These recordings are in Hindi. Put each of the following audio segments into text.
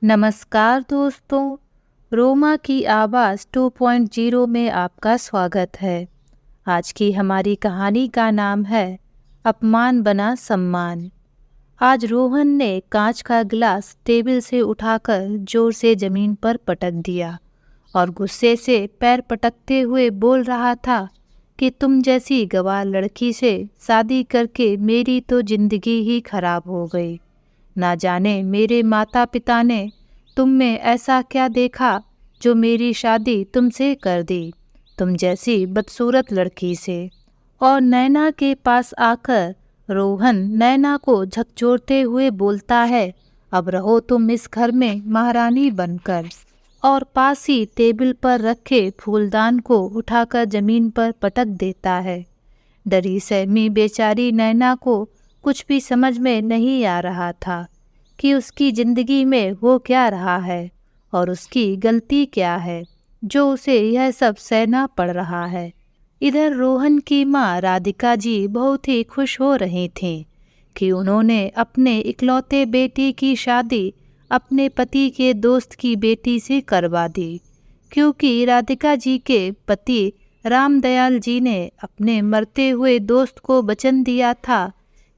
नमस्कार दोस्तों, रोमा की आवाज़ 2.0 में आपका स्वागत है। आज की हमारी कहानी का नाम है अपमान बना सम्मान। आज रोहन ने कांच का गिलास टेबल से उठाकर जोर से ज़मीन पर पटक दिया और गुस्से से पैर पटकते हुए बोल रहा था कि तुम जैसी गंवार लड़की से शादी करके मेरी तो ज़िंदगी ही खराब हो गई। ना जाने मेरे माता पिता ने तुम में ऐसा क्या देखा जो मेरी शादी तुमसे कर दी, तुम जैसी बदसूरत लड़की से। और नैना के पास आकर रोहन नैना को झकझोरते हुए बोलता है, अब रहो तुम इस घर में महारानी बनकर। और पास ही टेबल पर रखे फूलदान को उठाकर ज़मीन पर पटक देता है। डरी सहमी बेचारी नैना को कुछ भी समझ में नहीं आ रहा था कि उसकी ज़िंदगी में वो क्या रहा है और उसकी गलती क्या है जो उसे यह सब सहना पड़ रहा है। इधर रोहन की माँ राधिका जी बहुत ही खुश हो रही थीं कि उन्होंने अपने इकलौते बेटी की शादी अपने पति के दोस्त की बेटी से करवा दी, क्योंकि राधिका जी के पति रामदयाल जी ने अपने मरते हुए दोस्त को वचन दिया था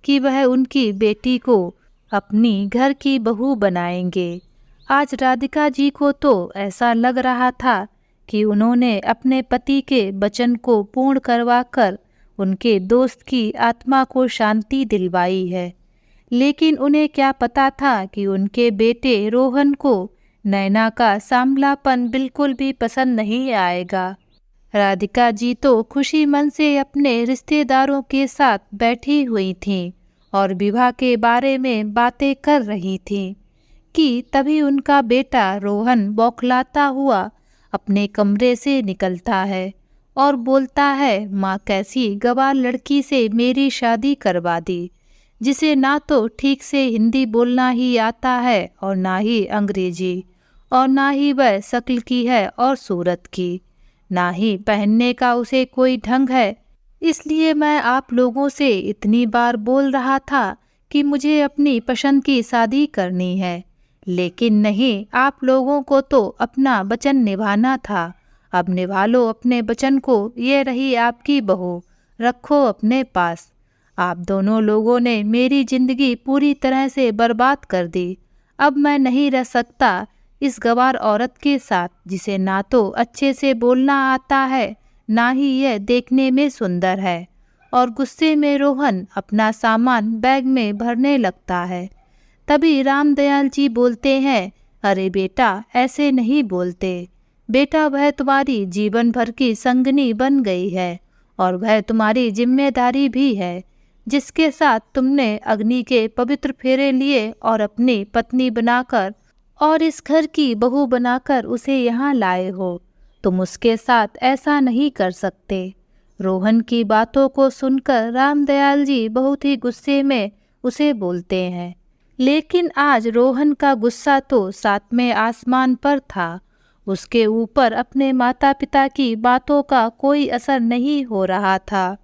कि वह उनकी बेटी को अपनी घर की बहू बनाएंगे। आज राधिका जी को तो ऐसा लग रहा था कि उन्होंने अपने पति के वचन को पूर्ण करवाकर उनके दोस्त की आत्मा को शांति दिलवाई है। लेकिन उन्हें क्या पता था कि उनके बेटे रोहन को नैना का सांवलापन बिल्कुल भी पसंद नहीं आएगा। राधिका जी तो खुशी मन से अपने रिश्तेदारों के साथ बैठी हुई थीं और विवाह के बारे में बातें कर रही थीं कि तभी उनका बेटा रोहन बौखलाता हुआ अपने कमरे से निकलता है और बोलता है, माँ कैसी गंवार लड़की से मेरी शादी करवा दी, जिसे ना तो ठीक से हिंदी बोलना ही आता है और ना ही अंग्रेजी, और ना ही वह शक्ल की है और सूरत की, ना ही पहनने का उसे कोई ढंग है। इसलिए मैं आप लोगों से इतनी बार बोल रहा था कि मुझे अपनी पसंद की शादी करनी है, लेकिन नहीं, आप लोगों को तो अपना वचन निभाना था। अब निभा लो अपने वचन को, ये रही आपकी बहू, रखो अपने पास। आप दोनों लोगों ने मेरी ज़िंदगी पूरी तरह से बर्बाद कर दी। अब मैं नहीं रह सकता इस गंवार औरत के साथ, जिसे ना तो अच्छे से बोलना आता है, ना ही यह देखने में सुंदर है। और गुस्से में रोहन अपना सामान बैग में भरने लगता है। तभी रामदयाल जी बोलते हैं, अरे बेटा, ऐसे नहीं बोलते। बेटा, वह तुम्हारी जीवन भर की संगनी बन गई है और वह तुम्हारी जिम्मेदारी भी है, जिसके साथ तुमने अग्नि के पवित्र फेरे लिए और अपनी पत्नी बनाकर और इस घर की बहू बनाकर उसे यहाँ लाए हो। तुम उसके साथ ऐसा नहीं कर सकते। रोहन की बातों को सुनकर रामदयाल जी बहुत ही गुस्से में उसे बोलते हैं, लेकिन आज रोहन का गुस्सा तो सातवें आसमान पर था। उसके ऊपर अपने माता पिता की बातों का कोई असर नहीं हो रहा था।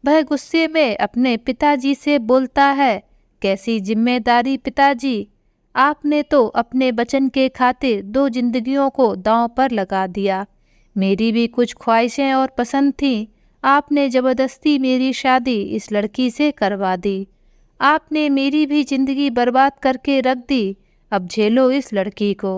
वह गुस्से में अपने पिताजी से बोलता है, कैसी जिम्मेदारी पिताजी, आपने तो अपने वचन के खातिर 2 जिंदगियों को दांव पर लगा दिया। मेरी भी कुछ ख्वाहिशें और पसंद थीं, आपने ज़बरदस्ती मेरी शादी इस लड़की से करवा दी। आपने मेरी भी ज़िंदगी बर्बाद करके रख दी, अब झेलो इस लड़की को।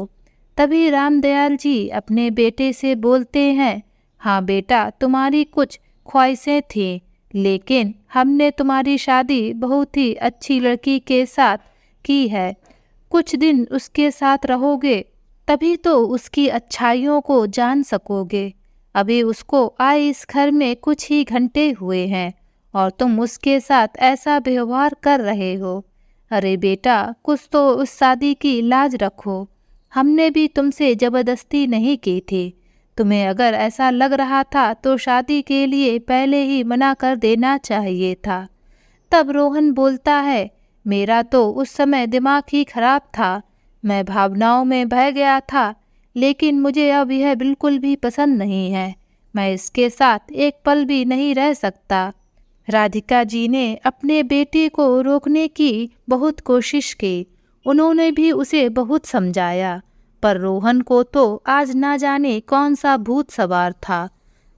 तभी रामदयाल जी अपने बेटे से बोलते हैं, हाँ बेटा, तुम्हारी कुछ ख्वाहिशें थीं, लेकिन हमने तुम्हारी शादी बहुत ही अच्छी लड़की के साथ की है। कुछ दिन उसके साथ रहोगे तभी तो उसकी अच्छाइयों को जान सकोगे। अभी उसको आए इस घर में कुछ ही घंटे हुए हैं और तुम उसके साथ ऐसा व्यवहार कर रहे हो। अरे बेटा, कुछ तो उस शादी की लाज रखो। हमने भी तुमसे ज़बरदस्ती नहीं की थी। तुम्हें अगर ऐसा लग रहा था तो शादी के लिए पहले ही मना कर देना चाहिए था। तब रोहन बोलता है, मेरा तो उस समय दिमाग ही खराब था, मैं भावनाओं में बह गया था, लेकिन मुझे अब यह बिल्कुल भी पसंद नहीं है। मैं इसके साथ एक पल भी नहीं रह सकता। राधिका जी ने अपने बेटे को रोकने की बहुत कोशिश की। उन्होंने भी उसे बहुत समझाया, पर रोहन को तो आज ना जाने कौन सा भूत सवार था।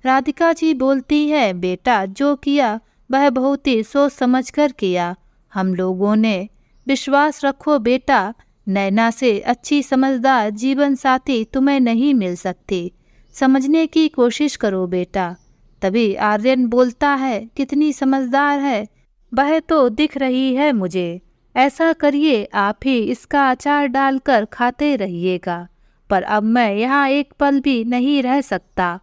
राधिका जी बोलती है, बेटा जो किया वह बहुत ही सोच समझ कर किया हम लोगों ने। विश्वास रखो बेटा, नैना से अच्छी समझदार जीवन साथी तुम्हें नहीं मिल सकती। समझने की कोशिश करो बेटा। तभी आर्यन बोलता है, कितनी समझदार है, वह तो दिख रही है मुझे। ऐसा करिए, आप ही इसका अचार डालकर खाते रहिएगा। पर अब मैं यहाँ एक पल भी नहीं रह सकता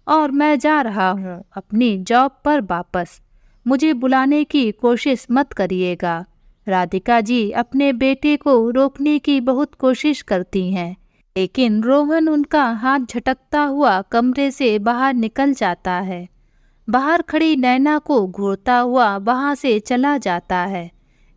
और मैं जा रहा हूँ अपनी जॉब पर वापस। मुझे बुलाने की कोशिश मत करिएगा। राधिका जी अपने बेटे को रोकने की बहुत कोशिश करती हैं, लेकिन रोहन उनका हाथ झटकता हुआ कमरे से बाहर निकल जाता है। बाहर खड़ी नैना को घूरता हुआ वहां से चला जाता है।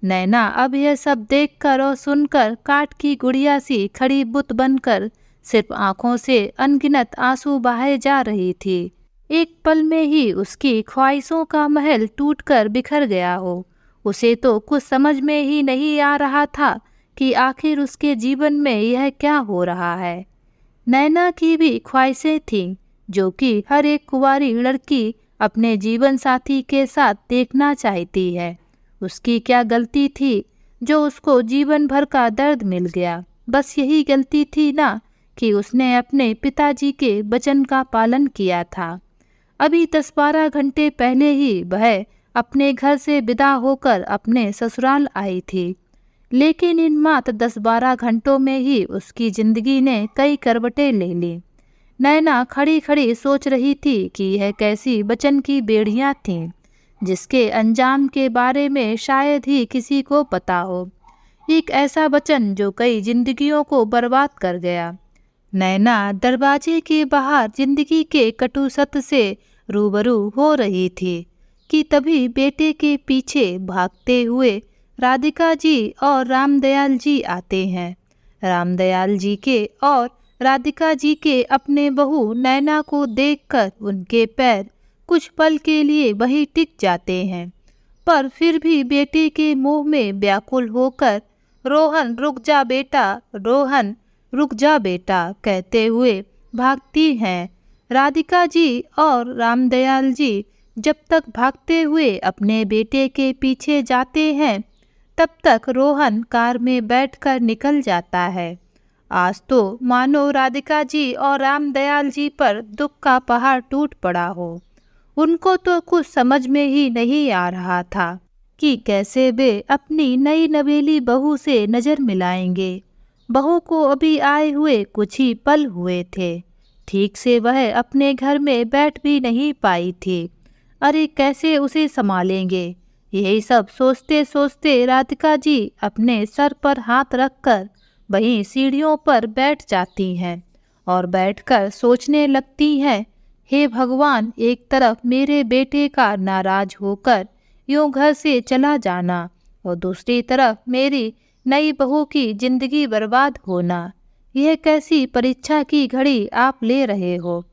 नैना अब यह सब देखकर और सुनकर काठ की गुड़िया सी खड़ी बुत बनकर सिर्फ आंखों से अनगिनत आंसू बहाए जा रही थी। एक पल में ही उसकी ख्वाहिशों का महल टूटकर बिखर गया हो। उसे तो कुछ समझ में ही नहीं आ रहा था कि आखिर उसके जीवन में यह क्या हो रहा है। नैना की भी ख्वाहिशें थीं, जो कि हर एक कुंवारी लड़की अपने जीवन साथी के साथ देखना चाहती है। उसकी क्या गलती थी जो उसको जीवन भर का दर्द मिल गया? बस यही गलती थी ना कि उसने अपने पिताजी के वचन का पालन किया था। अभी 10-12 घंटे पहले ही वह अपने घर से विदा होकर अपने ससुराल आई थी, लेकिन इन मात्र 10-12 घंटों में ही उसकी जिंदगी ने कई करवटें ले ली। नैना खड़ी खड़ी सोच रही थी कि यह कैसी वचन की बेड़ियां थीं, जिसके अंजाम के बारे में शायद ही किसी को पता हो। एक ऐसा वचन जो कई जिंदगियों को बर्बाद कर गया। नैना दरवाजे के बाहर जिंदगी के कटु सत्य से रूबरू हो रही थी कि तभी बेटे के पीछे भागते हुए राधिका जी और रामदयाल जी आते हैं। रामदयाल जी के और राधिका जी के अपने बहू नैना को देखकर उनके पैर कुछ पल के लिए वहीं टिक जाते हैं, पर फिर भी बेटे के मुंह में व्याकुल होकर रोहन रुक जा बेटा, रोहन रुक जा बेटा कहते हुए भागती हैं। राधिका जी और रामदयाल जी जब तक भागते हुए अपने बेटे के पीछे जाते हैं, तब तक रोहन कार में बैठकर निकल जाता है। आज तो मानो राधिका जी और रामदयाल जी पर दुख का पहाड़ टूट पड़ा हो। उनको तो कुछ समझ में ही नहीं आ रहा था कि कैसे वे अपनी नई नवेली बहू से नज़र मिलाएंगे। बहू को अभी आए हुए कुछ ही पल हुए थे, ठीक से वह अपने घर में बैठ भी नहीं पाई थी। अरे कैसे उसे संभालेंगे? यही सब सोचते सोचते राधिका जी अपने सर पर हाथ रखकर वहीं सीढ़ियों पर बैठ जाती हैं और बैठकर सोचने लगती हैं, हे भगवान, एक तरफ मेरे बेटे का नाराज होकर यूं घर से चला जाना और दूसरी तरफ मेरी नई बहू की जिंदगी बर्बाद होना। यह कैसी परीक्षा की घड़ी आप ले रहे हो?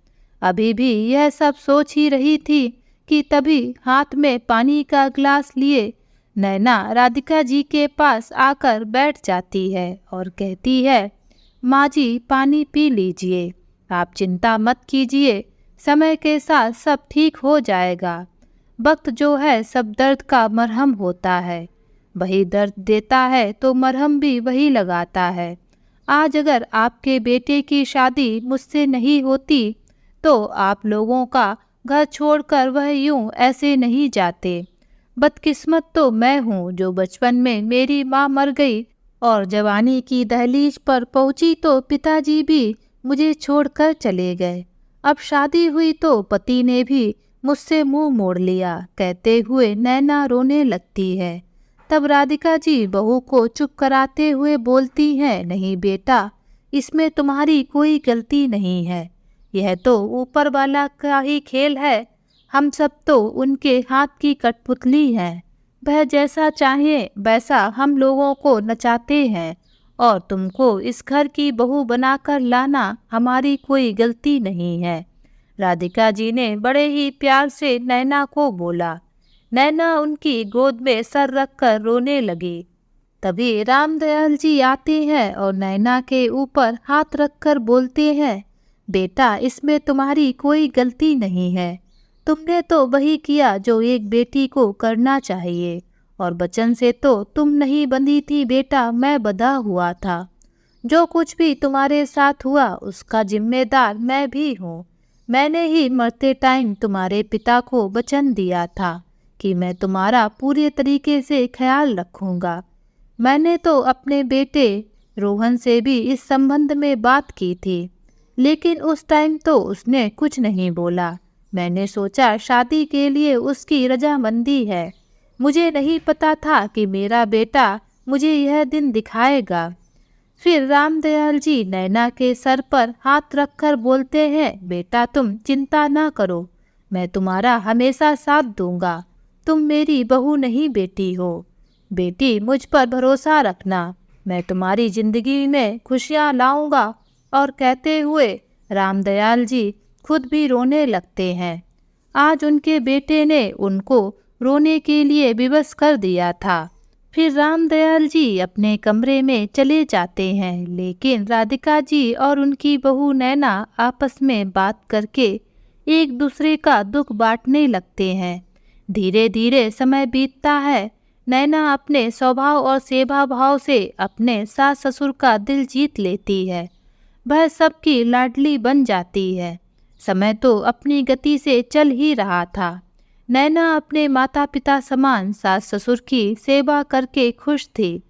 अभी भी यह सब सोच ही रही थी कि तभी हाथ में पानी का गिलास लिए नैना राधिका जी के पास आकर बैठ जाती है और कहती है, माँ जी पानी पी लीजिए, आप चिंता मत कीजिए, समय के साथ सब ठीक हो जाएगा। वक्त जो है सब दर्द का मरहम होता है, वही दर्द देता है तो मरहम भी वही लगाता है। आज अगर आपके बेटे की शादी मुझसे नहीं होती तो आप लोगों का घर छोड़कर वह यूं ऐसे नहीं जाते। बदकिस्मत तो मैं हूँ जो बचपन में मेरी माँ मर गई और जवानी की दहलीज पर पहुँची तो पिताजी भी मुझे छोड़कर चले गए। अब शादी हुई तो पति ने भी मुझसे मुंह मोड़ लिया कहते हुए नैना रोने लगती है। तब राधिका जी बहू को चुप कराते हुए बोलती हैं, नहीं बेटा, इसमें तुम्हारी कोई गलती नहीं है, यह तो ऊपर वाला का ही खेल है। हम सब तो उनके हाथ की कठपुतली हैं, वह जैसा चाहे वैसा हम लोगों को नचाते हैं और तुमको इस घर की बहू बनाकर लाना हमारी कोई गलती नहीं है। राधिका जी ने बड़े ही प्यार से नैना को बोला। नैना उनकी गोद में सर रखकर रोने लगी। तभी रामदयाल जी आते हैं और नैना के ऊपर हाथ रखकर बोलते हैं, बेटा इसमें तुम्हारी कोई गलती नहीं है। तुमने तो वही किया जो एक बेटी को करना चाहिए, और बचन से तो तुम नहीं बंधी थी बेटा, मैं बंधा हुआ था। जो कुछ भी तुम्हारे साथ हुआ उसका जिम्मेदार मैं भी हूँ। मैंने ही मरते टाइम तुम्हारे पिता को वचन दिया था कि मैं तुम्हारा पूरे तरीके से ख्याल रखूँगा। मैंने तो अपने बेटे रोहन से भी इस संबंध में बात की थी, लेकिन उस टाइम तो उसने कुछ नहीं बोला। मैंने सोचा शादी के लिए उसकी रजामंदी है। मुझे नहीं पता था कि मेरा बेटा मुझे यह दिन दिखाएगा। फिर रामदयाल जी नैना के सर पर हाथ रखकर बोलते हैं, बेटा तुम चिंता ना करो, मैं तुम्हारा हमेशा साथ दूंगा। तुम मेरी बहू नहीं बेटी हो। बेटी मुझ पर भरोसा रखना, मैं तुम्हारी जिंदगी में खुशियाँ लाऊंगा। और कहते हुए रामदयाल जी खुद भी रोने लगते हैं। आज उनके बेटे ने उनको रोने के लिए विवश कर दिया था। फिर रामदयाल जी अपने कमरे में चले जाते हैं, लेकिन राधिका जी और उनकी बहू नैना आपस में बात करके एक दूसरे का दुख बांटने लगते हैं। धीरे धीरे समय बीतता है। नैना अपने स्वभाव और सेवा भाव से अपने सास ससुर का दिल जीत लेती है। वह सबकी लाडली बन जाती है। समय तो अपनी गति से चल ही रहा था। नैना अपने माता पिता समान सास ससुर की सेवा करके खुश थी,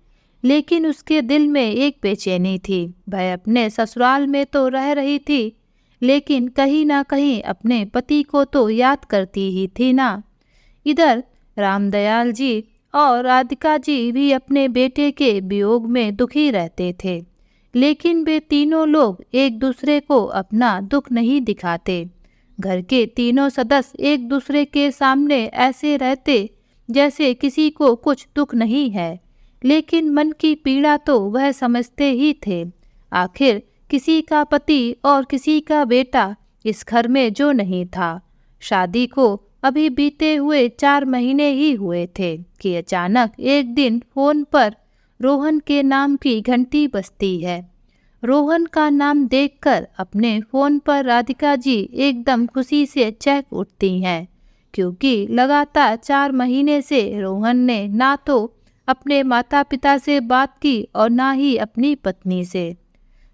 लेकिन उसके दिल में एक बेचैनी थी। वह अपने ससुराल में तो रह रही थी, लेकिन कहीं ना कहीं अपने पति को तो याद करती ही थी ना। इधर रामदयाल जी और राधिका जी भी अपने बेटे के वियोग में दुखी रहते थे, लेकिन वे तीनों लोग एक दूसरे को अपना दुख नहीं दिखाते। घर के तीनों सदस्य एक दूसरे के सामने ऐसे रहते जैसे किसी को कुछ दुख नहीं है, लेकिन मन की पीड़ा तो वह समझते ही थे। आखिर किसी का पति और किसी का बेटा इस घर में जो नहीं था। शादी को अभी बीते हुए 4 महीने ही हुए थे कि अचानक एक दिन फोन पर रोहन के नाम की घंटी बजती है। रोहन का नाम देखकर अपने फ़ोन पर राधिका जी एकदम खुशी से चहक उठती हैं, क्योंकि लगातार 4 महीने से रोहन ने ना तो अपने माता पिता से बात की और ना ही अपनी पत्नी से।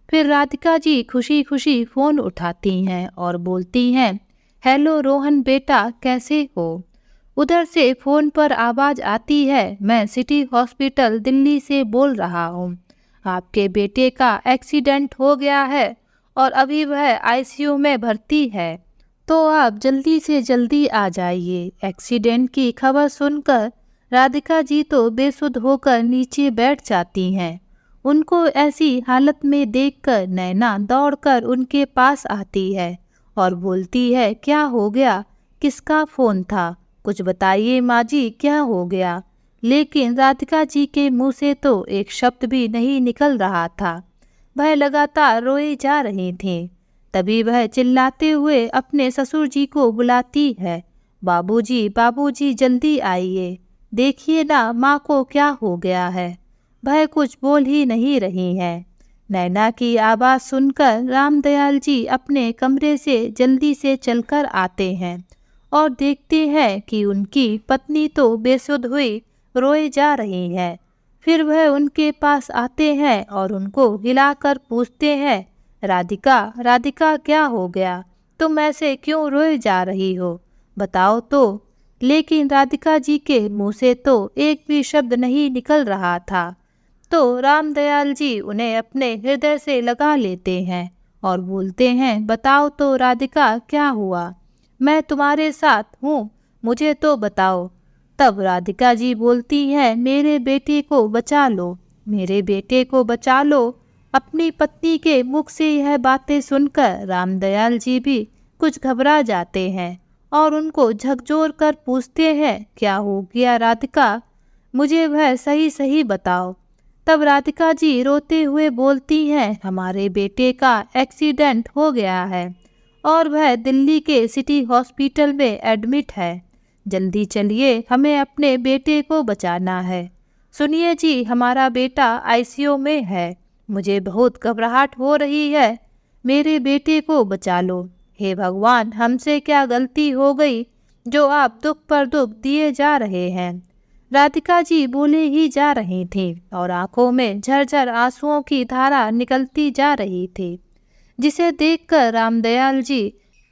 फिर राधिका जी खुशी खुशी फ़ोन उठाती हैं और बोलती हैं, हेलो रोहन बेटा, कैसे हो? उधर से फ़ोन पर आवाज़ आती है, मैं सिटी हॉस्पिटल दिल्ली से बोल रहा हूँ। आपके बेटे का एक्सीडेंट हो गया है और अभी वह आईसीयू में भर्ती है, तो आप जल्दी से जल्दी आ जाइए। एक्सीडेंट की खबर सुनकर राधिका जी तो बेसुध होकर नीचे बैठ जाती हैं। उनको ऐसी हालत में देखकर नैना दौड़कर उनके पास आती है और बोलती है, क्या हो गया? किसका फ़ोन था? कुछ बताइए माँ जी, क्या हो गया? लेकिन राधिका जी के मुंह से तो एक शब्द भी नहीं निकल रहा था। वह लगातार रोई जा रही थीं। तभी वह चिल्लाते हुए अपने ससुर जी को बुलाती है, बाबूजी बाबूजी जल्दी आइए, देखिए ना माँ को क्या हो गया है। वह कुछ बोल ही नहीं रही है। नैना की आवाज़ सुनकर रामदयाल जी अपने कमरे से जल्दी से चलकर आते हैं और देखते हैं कि उनकी पत्नी तो बेसुध हुई रोए जा रही है। फिर वह उनके पास आते हैं और उनको हिलाकर पूछते हैं, राधिका राधिका क्या हो गया? तुम ऐसे क्यों रोए जा रही हो? बताओ तो। लेकिन राधिका जी के मुंह से तो एक भी शब्द नहीं निकल रहा था। तो रामदयाल जी उन्हें अपने हृदय से लगा लेते हैं और बोलते हैं, बताओ तो राधिका, क्या हुआ? मैं तुम्हारे साथ हूँ, मुझे तो बताओ। तब राधिका जी बोलती हैं, मेरे बेटे को बचा लो, मेरे बेटे को बचा लो। अपनी पत्नी के मुख से यह बातें सुनकर रामदयाल जी भी कुछ घबरा जाते हैं और उनको झकझोर कर पूछते हैं, क्या हो गया राधिका? मुझे वह सही सही बताओ। तब राधिका जी रोते हुए बोलती हैं, हमारे बेटे का एक्सीडेंट हो गया है और वह दिल्ली के सिटी हॉस्पिटल में एडमिट है। जल्दी चलिए, हमें अपने बेटे को बचाना है। सुनिए जी, हमारा बेटा आईसीयू में है। मुझे बहुत घबराहट हो रही है। मेरे बेटे को बचा लो। हे भगवान, हमसे क्या गलती हो गई जो आप दुख पर दुख दिए जा रहे हैं। राधिका जी बोले ही जा रही थी और आंखों में झरझर आंसुओं की धारा निकलती जा रही थी, जिसे देखकर रामदयाल जी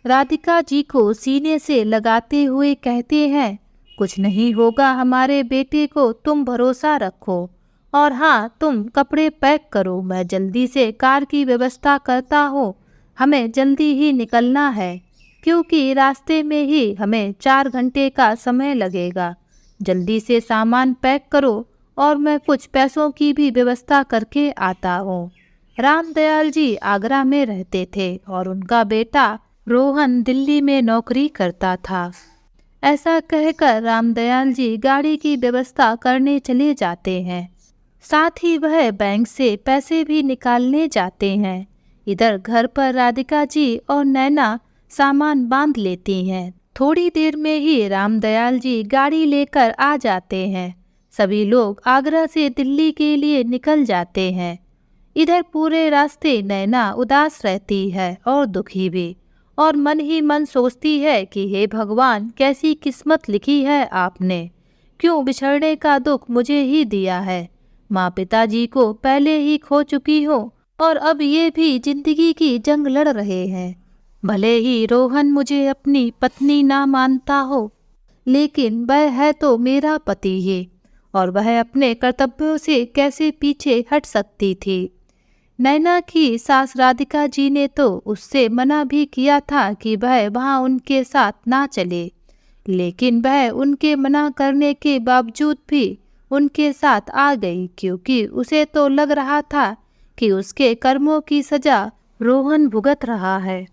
राधिका जी को सीने से लगाते हुए कहते हैं, कुछ नहीं होगा हमारे बेटे को, तुम भरोसा रखो। और हाँ, तुम कपड़े पैक करो, मैं जल्दी से कार की व्यवस्था करता हूँ। हमें जल्दी ही निकलना है, क्योंकि रास्ते में ही हमें 4 घंटे का समय लगेगा। जल्दी से सामान पैक करो और मैं कुछ पैसों की भी व्यवस्था करके आता हूँ। रामदयाल जी आगरा में रहते थे और उनका बेटा रोहन दिल्ली में नौकरी करता था। ऐसा कहकर रामदयाल जी गाड़ी की व्यवस्था करने चले जाते हैं। साथ ही वह बैंक से पैसे भी निकालने जाते हैं। इधर घर पर राधिका जी और नैना सामान बांध लेती हैं। थोड़ी देर में ही रामदयाल जी गाड़ी लेकर आ जाते हैं। सभी लोग आगरा से दिल्ली के लिए निकल जाते हैं। इधर पूरे रास्ते नैना उदास रहती है और दुखी भी, और मन ही मन सोचती है कि हे भगवान, कैसी किस्मत लिखी है आपने। क्यों बिछड़ने का दुख मुझे ही दिया है। माँ पिताजी को पहले ही खो चुकी हूँ और अब ये भी जिंदगी की जंग लड़ रहे हैं। भले ही रोहन मुझे अपनी पत्नी ना मानता हो, लेकिन वह है तो मेरा पति ही, और वह अपने कर्तव्यों से कैसे पीछे हट सकती थी। नैना की सास राधिका जी ने तो उससे मना भी किया था कि वह वहाँ उनके साथ ना चले, लेकिन वह उनके मना करने के बावजूद भी उनके साथ आ गई, क्योंकि उसे तो लग रहा था कि उसके कर्मों की सजा रोहन भुगत रहा है।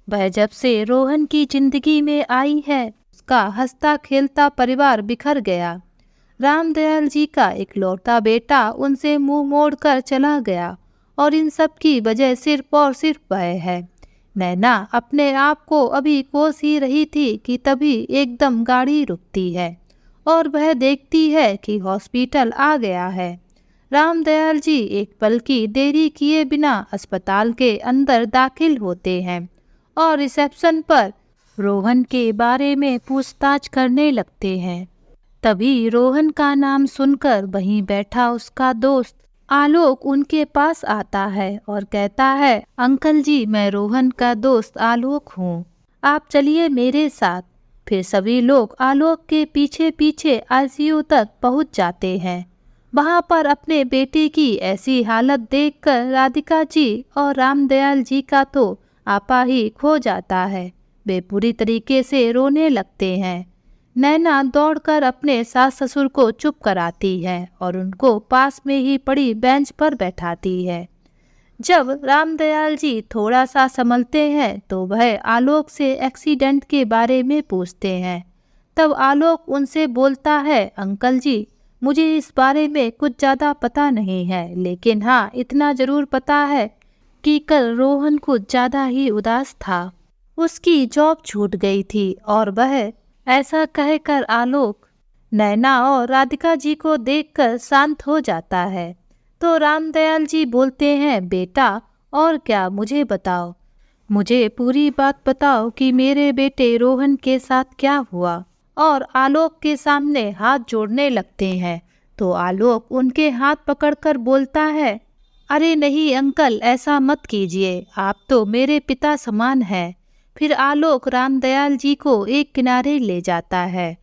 वह जब से रोहन की जिंदगी में आई है, उसका हंसता खेलता परिवार बिखर गया। रामदयाल जी का इकलौता बेटा उनसे मुंह मोड़कर चला गया, और इन सब की वजह सिर्फ और सिर्फ वह है। नैना अपने आप को अभी कोस ही रही थी कि तभी एकदम गाड़ी रुकती है और वह देखती है कि हॉस्पिटल आ गया है। रामदयाल जी एक पल की देरी किए बिना अस्पताल के अंदर दाखिल होते हैं और रिसेप्शन पर रोहन के बारे में पूछताछ करने लगते हैं। तभी रोहन का नाम सुनकर वहीं बैठा उसका दोस्त आलोक उनके पास आता है और कहता है, अंकल जी, मैं रोहन का दोस्त आलोक हूँ, आप चलिए मेरे साथ। फिर सभी लोग आलोक के पीछे पीछे आईसीयू तक पहुँच जाते हैं। वहाँ पर अपने बेटे की ऐसी हालत देखकर राधिका जी और रामदयाल जी का तो आपा ही खो जाता है। वे पूरी तरीके से रोने लगते हैं। नैना दौड़कर अपने सास ससुर को चुप कराती है और उनको पास में ही पड़ी बेंच पर बैठाती है। जब रामदयाल जी थोड़ा सा संभलते हैं तो वह आलोक से एक्सीडेंट के बारे में पूछते हैं। तब आलोक उनसे बोलता है, अंकल जी, मुझे इस बारे में कुछ ज़्यादा पता नहीं है, लेकिन हाँ, इतना ज़रूर पता है कि कल रोहन कुछ ज़्यादा ही उदास था। उसकी जॉब छूट गई थी और वह ऐसा कहकर आलोक नैना और राधिका जी को देखकर शांत हो जाता है। तो रामदयाल जी बोलते हैं, बेटा और क्या, मुझे बताओ, मुझे पूरी बात बताओ कि मेरे बेटे रोहन के साथ क्या हुआ। और आलोक के सामने हाथ जोड़ने लगते हैं। तो आलोक उनके हाथ पकड़कर बोलता है, अरे नहीं अंकल, ऐसा मत कीजिए, आप तो मेरे पिता समान हैं। फिर आलोक रामदयाल जी को एक किनारे ले जाता है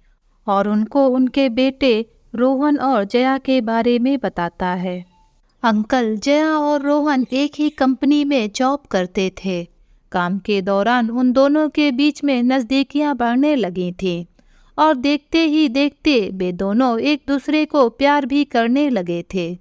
और उनको उनके बेटे रोहन और जया के बारे में बताता है। अंकल, जया और रोहन एक ही कंपनी में जॉब करते थे। काम के दौरान उन दोनों के बीच में नज़दीकियां बढ़ने लगी थीं और देखते ही देखते वे दोनों एक दूसरे को प्यार भी करने लगे थे।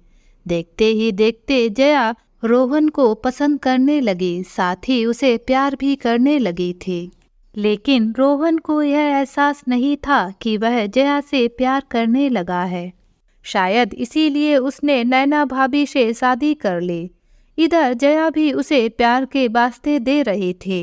देखते ही देखते जया रोहन को पसंद करने लगी, साथ ही उसे प्यार भी करने लगी थी। लेकिन रोहन को यह एहसास नहीं था कि वह जया से प्यार करने लगा है। शायद इसीलिए उसने नैना भाभी से शादी कर ली। इधर जया भी उसे प्यार के वास्ते दे रही थी।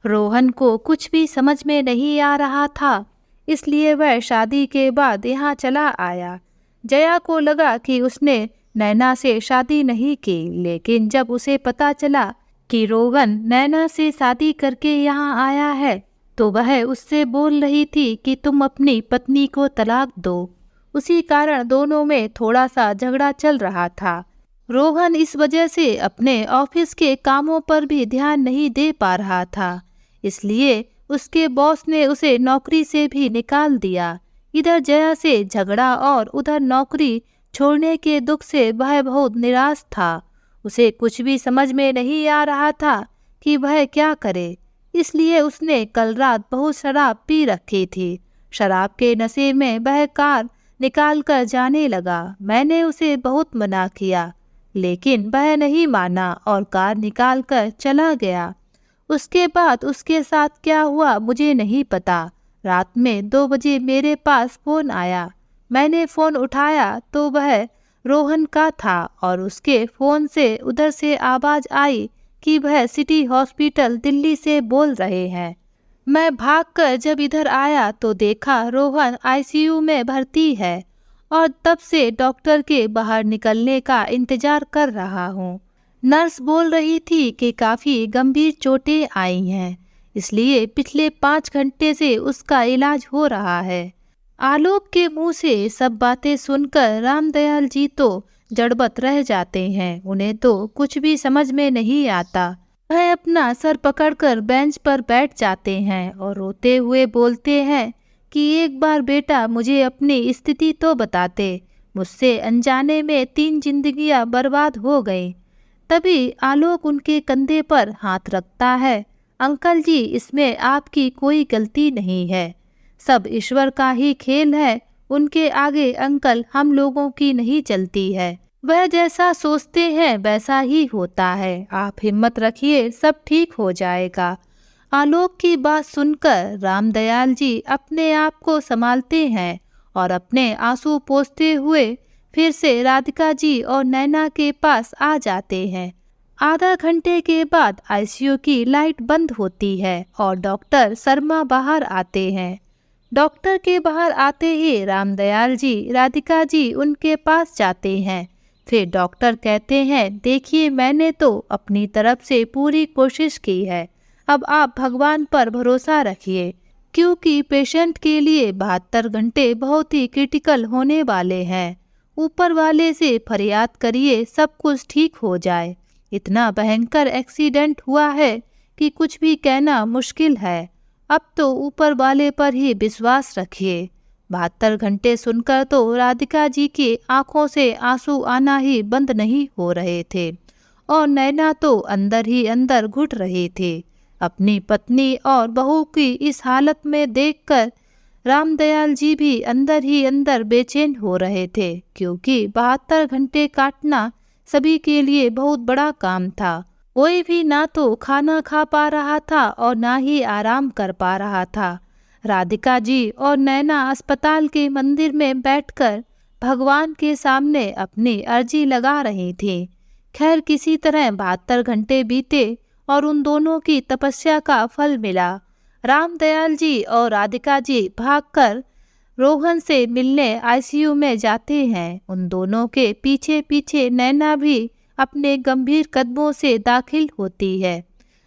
रोहन को कुछ भी समझ में नहीं आ रहा था, इसलिए वह शादी के बाद यहाँ चला आया। जया को लगा कि उसने नैना से शादी नहीं की, लेकिन जब उसे पता चला कि रोहन नैना से शादी करके यहाँ आया है तो वह उससे बोल रही थी कि तुम अपनी पत्नी को तलाक दो। उसी कारण दोनों में थोड़ा सा झगड़ा चल रहा था। रोहन इस वजह से अपने ऑफिस के कामों पर भी ध्यान नहीं दे पा रहा था, इसलिए उसके बॉस ने उसे नौकरी से भी निकाल दिया। इधर जया से झगड़ा और उधर नौकरी छोड़ने के दुख से वह बहुत निराश था। उसे कुछ भी समझ में नहीं आ रहा था कि वह क्या करे, इसलिए उसने कल रात बहुत शराब पी रखी थी। शराब के नशे में वह कार निकाल कर जाने लगा। मैंने उसे बहुत मना किया, लेकिन वह नहीं माना और कार निकाल कर चला गया। उसके बाद उसके साथ क्या हुआ मुझे नहीं पता। रात में 2 बजे मेरे पास फ़ोन आया। मैंने फ़ोन उठाया तो वह रोहन का था और उसके फ़ोन से उधर से आवाज़ आई कि वह सिटी हॉस्पिटल दिल्ली से बोल रहे हैं। मैं भागकर जब इधर आया तो देखा रोहन आईसीयू में भर्ती है और तब से डॉक्टर के बाहर निकलने का इंतज़ार कर रहा हूँ। नर्स बोल रही थी कि काफ़ी गंभीर चोटें आई हैं, इसलिए पिछले 5 घंटे से उसका इलाज हो रहा है। आलोक के मुंह से सब बातें सुनकर रामदयाल जी तो जड़बत रह जाते हैं। उन्हें तो कुछ भी समझ में नहीं आता। वह अपना सर पकड़कर बेंच पर बैठ जाते हैं और रोते हुए बोलते हैं कि एक बार बेटा मुझे अपनी स्थिति तो बताते। मुझसे अनजाने में 3 जिंदगियां बर्बाद हो गई। तभी आलोक उनके कंधे पर हाथ रखता है। अंकल जी, इसमें आपकी कोई गलती नहीं है, सब ईश्वर का ही खेल है। उनके आगे अंकल हम लोगों की नहीं चलती है। वह जैसा सोचते हैं वैसा ही होता है। आप हिम्मत रखिए, सब ठीक हो जाएगा। आलोक की बात सुनकर रामदयाल जी अपने आप को संभालते हैं और अपने आंसू पोंछते हुए फिर से राधिका जी और नैना के पास आ जाते हैं। आधा घंटे के बाद आईसीयू की लाइट बंद होती है और डॉक्टर शर्मा बाहर आते हैं। डॉक्टर के बाहर आते ही रामदयाल जी, राधिका जी उनके पास जाते हैं। फिर डॉक्टर कहते हैं, देखिए मैंने तो अपनी तरफ से पूरी कोशिश की है, अब आप भगवान पर भरोसा रखिए, क्योंकि पेशेंट के लिए 72 घंटे बहुत ही क्रिटिकल होने वाले हैं। ऊपर वाले से फरियाद करिए सब कुछ ठीक हो जाए। इतना भयंकर एक्सीडेंट हुआ है कि कुछ भी कहना मुश्किल है। अब तो ऊपर वाले पर ही विश्वास रखिए। 72 घंटे सुनकर तो राधिका जी की आंखों से आंसू आना ही बंद नहीं हो रहे थे और नैना तो अंदर ही अंदर घुट रही थी। अपनी पत्नी और बहू की इस हालत में देखकर रामदयाल जी भी अंदर ही अंदर बेचैन हो रहे थे, क्योंकि 72 घंटे काटना सभी के लिए बहुत बड़ा काम था। कोई भी ना तो खाना खा पा रहा था और ना ही आराम कर पा रहा था। राधिका जी और नैना अस्पताल के मंदिर में बैठकर भगवान के सामने अपनी अर्जी लगा रही थी। खैर किसी तरह 72 घंटे बीते और उन दोनों की तपस्या का फल मिला। रामदयाल जी और राधिका जी भागकर रोहन से मिलने आईसीयू में जाते हैं। उन दोनों के पीछे पीछे नैना भी अपने गंभीर कदमों से दाखिल होती है।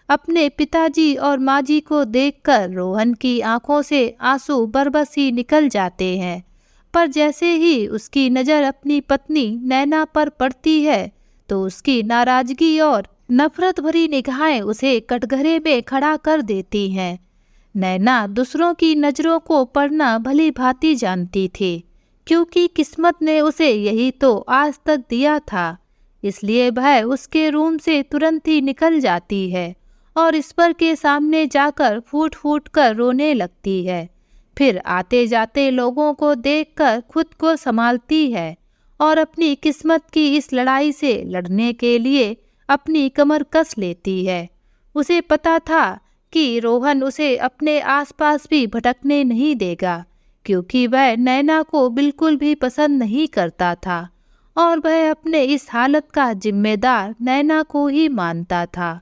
अपने पिताजी और माँ जी को देखकर रोहन की आंखों से आंसू बरबस ही निकल जाते हैं, पर जैसे ही उसकी नज़र अपनी पत्नी नैना पर पड़ती है तो उसकी नाराजगी और नफरत भरी निगाहें उसे कटघरे में खड़ा कर देती हैं। नैना दूसरों की नज़रों को पढ़ना भली भांति जानती थी, क्योंकि किस्मत ने उसे यही तो आज तक दिया था। इसलिए वह उसके रूम से तुरंत ही निकल जाती है और ईश्वर के सामने जाकर फूट फूट कर रोने लगती है। फिर आते जाते लोगों को देखकर खुद को संभालती है और अपनी किस्मत की इस लड़ाई से लड़ने के लिए अपनी कमर कस लेती है। उसे पता था कि रोहन उसे अपने आसपास भी भटकने नहीं देगा, क्योंकि वह नैना को बिल्कुल भी पसंद नहीं करता था और वह अपने इस हालत का जिम्मेदार नैना को ही मानता था।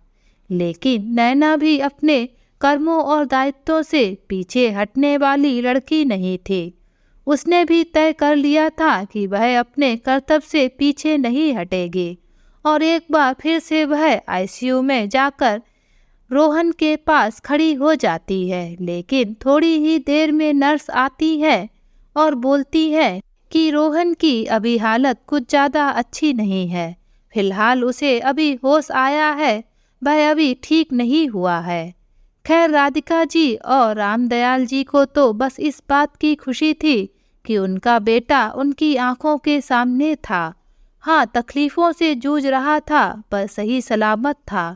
लेकिन नैना भी अपने कर्मों और दायित्वों से पीछे हटने वाली लड़की नहीं थी। उसने भी तय कर लिया था कि वह अपने कर्तव्य से पीछे नहीं हटेगी और एक बार फिर से वह आईसीयू में जाकर रोहन के पास खड़ी हो जाती है। लेकिन थोड़ी ही देर में नर्स आती है और बोलती है कि रोहन की अभी हालत कुछ ज़्यादा अच्छी नहीं है। फिलहाल उसे अभी होश आया है, वह अभी ठीक नहीं हुआ है। खैर, राधिका जी और रामदयाल जी को तो बस इस बात की खुशी थी कि उनका बेटा उनकी आंखों के सामने था। हाँ, तकलीफ़ों से जूझ रहा था पर सही सलामत था।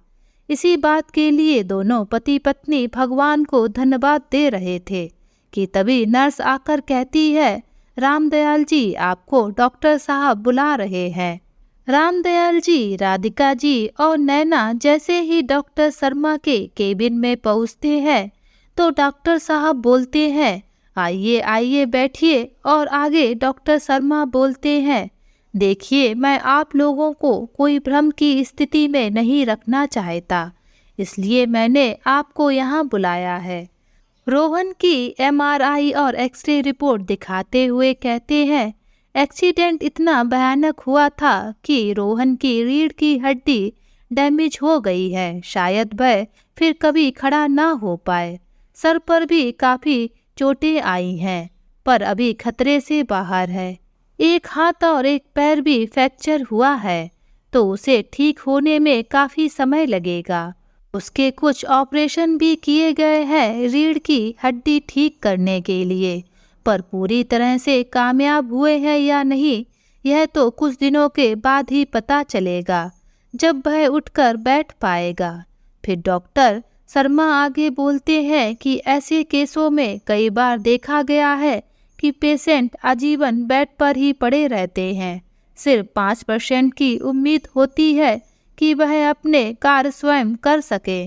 इसी बात के लिए दोनों पति पत्नी भगवान को धन्यवाद दे रहे थे कि तभी नर्स आकर कहती है, रामदयाल जी, आपको डॉक्टर साहब बुला रहे हैं। रामदयाल जी, राधिका जी और नैना जैसे ही डॉक्टर शर्मा के केबिन में पहुंचते हैं तो डॉक्टर साहब बोलते हैं, आइए आइए बैठिए। और आगे डॉक्टर शर्मा बोलते हैं, देखिए, मैं आप लोगों को कोई भ्रम की स्थिति में नहीं रखना चाहता, इसलिए मैंने आपको यहाँ बुलाया है। रोहन की एमआरआई और एक्सरे रिपोर्ट दिखाते हुए कहते हैं, एक्सीडेंट इतना भयानक हुआ था कि रोहन की रीढ़ की हड्डी डैमेज हो गई है। शायद वह फिर कभी खड़ा ना हो पाए। सर पर भी काफ़ी चोटें आई हैं, पर अभी खतरे से बाहर है। एक हाथ और एक पैर भी फ्रैक्चर हुआ है, तो उसे ठीक होने में काफ़ी समय लगेगा। उसके कुछ ऑपरेशन भी किए गए हैं रीढ़ की हड्डी ठीक करने के लिए, पर पूरी तरह से कामयाब हुए हैं या नहीं, यह तो कुछ दिनों के बाद ही पता चलेगा, जब वह उठकर बैठ पाएगा। फिर डॉक्टर शर्मा आगे बोलते हैं कि ऐसे केसों में कई बार देखा गया है कि पेशेंट आजीवन बेड पर ही पड़े रहते हैं। सिर्फ 5% की उम्मीद होती है कि वह अपने कार्य स्वयं कर सके,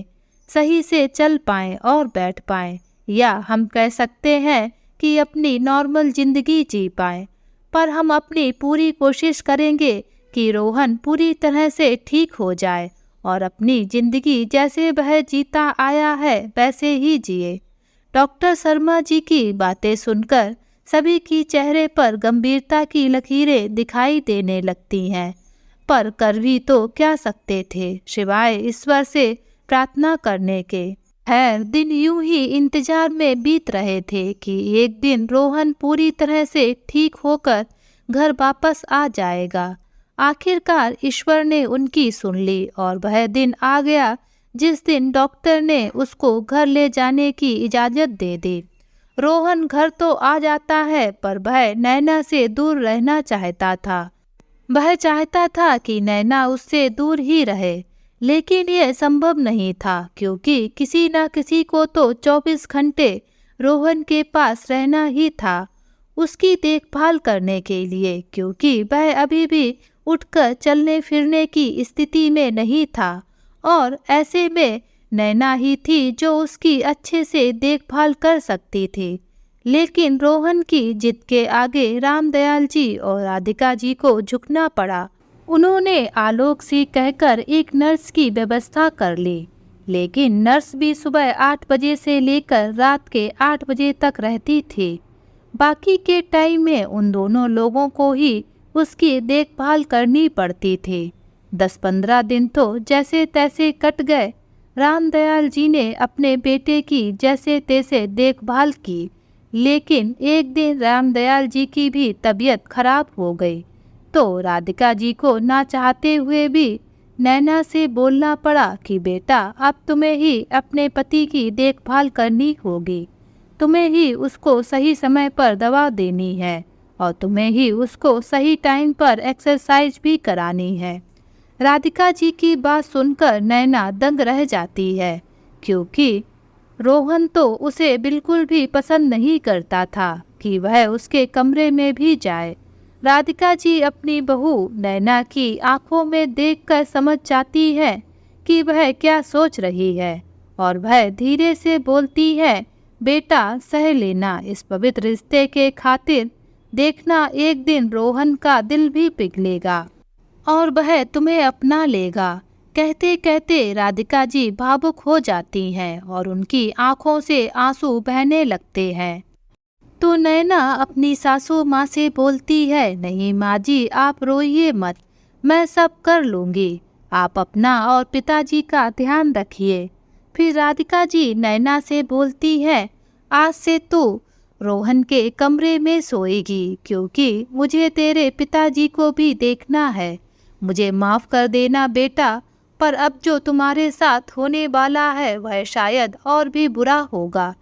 सही से चल पाएं और बैठ पाएं, या हम कह सकते हैं कि अपनी नॉर्मल जिंदगी जी पाएं। पर हम अपनी पूरी कोशिश करेंगे कि रोहन पूरी तरह से ठीक हो जाए और अपनी जिंदगी जैसे वह जीता आया है वैसे ही जिए। डॉक्टर शर्मा जी की बातें सुनकर सभी की चेहरे पर गंभीरता की लकीरें दिखाई देने लगती हैं, पर कर भी तो क्या सकते थे सिवाय ईश्वर से प्रार्थना करने के। खैर, दिन यूं ही इंतजार में बीत रहे थे कि एक दिन रोहन पूरी तरह से ठीक होकर घर वापस आ जाएगा। आखिरकार ईश्वर ने उनकी सुन ली और वह दिन आ गया जिस दिन डॉक्टर ने उसको घर ले जाने की इजाज़त दे दी। रोहन घर तो आ जाता है, पर वह नैना से दूर रहना चाहता था। वह चाहता था कि नैना उससे दूर ही रहे, लेकिन यह संभव नहीं था, क्योंकि किसी न किसी को तो 24 घंटे रोहन के पास रहना ही था, उसकी देखभाल करने के लिए, क्योंकि वह अभी भी उठकर चलने फिरने की स्थिति में नहीं था। और ऐसे में नैना ही थी जो उसकी अच्छे से देखभाल कर सकती थी। लेकिन रोहन की जिद के आगे रामदयाल जी और राधिका जी को झुकना पड़ा। उन्होंने आलोक से कहकर एक नर्स की व्यवस्था कर ली, लेकिन नर्स भी सुबह 8 बजे से लेकर रात के 8 बजे तक रहती थी। बाकी के टाइम में उन दोनों लोगों को ही उसकी देखभाल करनी पड़ती थी। 10-15 दिन तो जैसे तैसे कट गए। रामदयाल जी ने अपने बेटे की जैसे तैसे देखभाल की, लेकिन एक दिन रामदयाल जी की भी तबीयत खराब हो गई, तो राधिका जी को ना चाहते हुए भी नैना से बोलना पड़ा कि बेटा, अब तुम्हें ही अपने पति की देखभाल करनी होगी, तुम्हें ही उसको सही समय पर दवा देनी है और तुम्हें ही उसको सही टाइम पर एक्सरसाइज भी करानी है। राधिका जी की बात सुनकर नैना दंग रह जाती है, क्योंकि रोहन तो उसे बिल्कुल भी पसंद नहीं करता था कि वह उसके कमरे में भी जाए। राधिका जी अपनी बहू नैना की आंखों में देखकर समझ जाती है कि वह क्या सोच रही है, और वह धीरे से बोलती है, बेटा, सह लेना इस पवित्र रिश्ते के खातिर। देखना, एक दिन रोहन का दिल भी पिघलेगा और वह तुम्हें अपना लेगा। कहते कहते राधिका जी भावुक हो जाती हैं और उनकी आंखों से आंसू बहने लगते हैं। तो नैना अपनी सासू माँ से बोलती है, नहीं माँ जी आप रोइए मत, मैं सब कर लूँगी, आप अपना और पिताजी का ध्यान रखिए। फिर राधिका जी नैना से बोलती है, आज से तू रोहन के कमरे में सोएगी, क्योंकि मुझे तेरे पिताजी को भी देखना है। मुझे माफ़ कर देना बेटा, पर अब जो तुम्हारे साथ होने वाला है वह शायद और भी बुरा होगा,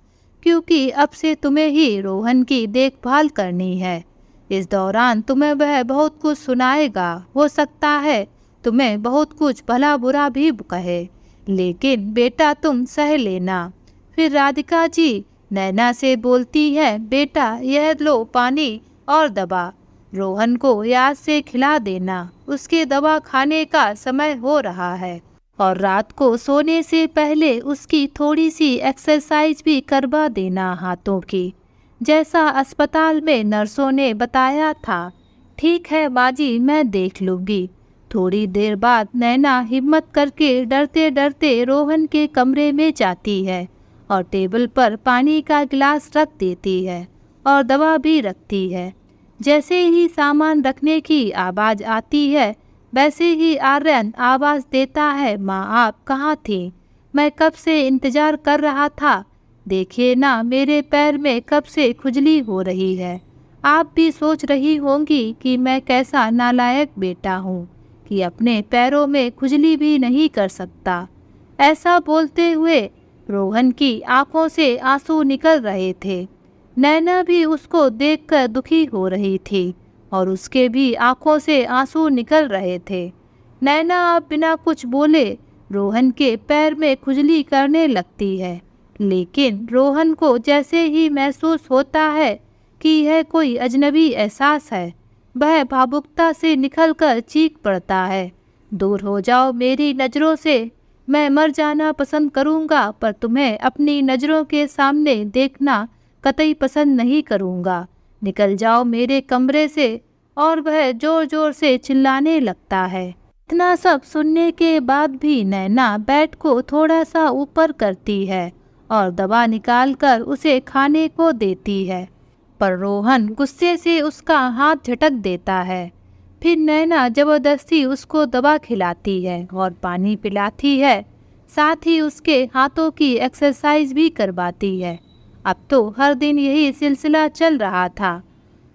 क्योंकि अब से तुम्हें ही रोहन की देखभाल करनी है। इस दौरान तुम्हें वह बहुत कुछ सुनाएगा, हो सकता है तुम्हें बहुत कुछ भला बुरा भी कहे, लेकिन बेटा तुम सह लेना। फिर राधिका जी नैना से बोलती है, बेटा यह लो पानी और दवा, रोहन को याद से खिला देना, उसके दवा खाने का समय हो रहा है, और रात को सोने से पहले उसकी थोड़ी सी एक्सरसाइज भी करवा देना हाथों की, जैसा अस्पताल में नर्सों ने बताया था। ठीक है बाजी, मैं देख लूँगी। थोड़ी देर बाद नैना हिम्मत करके डरते डरते रोहन के कमरे में जाती है और टेबल पर पानी का गिलास रख देती है और दवा भी रखती है। जैसे ही सामान रखने की आवाज़ आती है, वैसे ही आर्यन आवाज़ देता है, माँ आप कहाँ थी? मैं कब से इंतज़ार कर रहा था। देखिए ना मेरे पैर में कब से खुजली हो रही है। आप भी सोच रही होंगी कि मैं कैसा नालायक बेटा हूँ कि अपने पैरों में खुजली भी नहीं कर सकता। ऐसा बोलते हुए रोहन की आंखों से आंसू निकल रहे थे। नैना भी उसको देखकर दुखी हो रही थी और उसके भी आंखों से आंसू निकल रहे थे। नैना अब बिना कुछ बोले रोहन के पैर में खुजली करने लगती है, लेकिन रोहन को जैसे ही महसूस होता है कि यह कोई अजनबी एहसास है, वह भावुकता से निकलकर चीख पड़ता है, दूर हो जाओ मेरी नज़रों से, मैं मर जाना पसंद करूँगा, पर तुम्हें अपनी नज़रों के सामने देखना कतई पसंद नहीं करूँगा, निकल जाओ मेरे कमरे से। और वह ज़ोर ज़ोर से चिल्लाने लगता है। इतना सब सुनने के बाद भी नैना बेड को थोड़ा सा ऊपर करती है और दवा निकालकर उसे खाने को देती है, पर रोहन गुस्से से उसका हाथ झटक देता है। फिर नैना ज़बरदस्ती उसको दवा खिलाती है और पानी पिलाती है, साथ ही उसके हाथों की एक्सरसाइज भी करवाती है। अब तो हर दिन यही सिलसिला चल रहा था।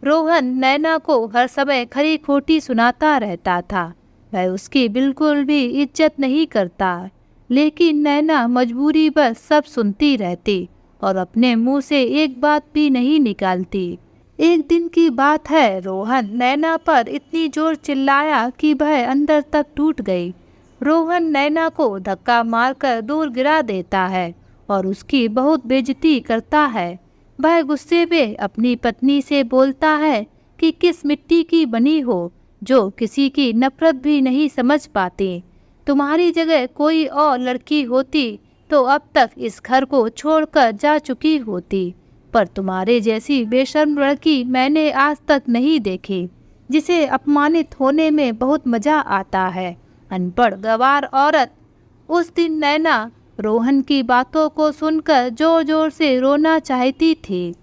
रोहन नैना को हर समय खरी खोटी सुनाता रहता था, वह उसकी बिल्कुल भी इज्जत नहीं करता, लेकिन नैना मजबूरी बस सब सुनती रहती और अपने मुंह से एक बात भी नहीं निकालती। एक दिन की बात है, रोहन नैना पर इतनी जोर चिल्लाया कि वह अंदर तक टूट गई। रोहन नैना को धक्का मारकर दूर गिरा देता है और उसकी बहुत बेइज्जती करता है। वह गुस्से में अपनी पत्नी से बोलता है कि किस मिट्टी की बनी हो जो किसी की नफरत भी नहीं समझ पाती। तुम्हारी जगह कोई और लड़की होती तो अब तक इस घर को छोड़कर जा चुकी होती, पर तुम्हारे जैसी बेशर्म लड़की मैंने आज तक नहीं देखी, जिसे अपमानित होने में बहुत मज़ा आता है, अनपढ़ गंवार औरत। उस दिन नैना रोहन की बातों को सुनकर जोर जोर से रोना चाहती थी,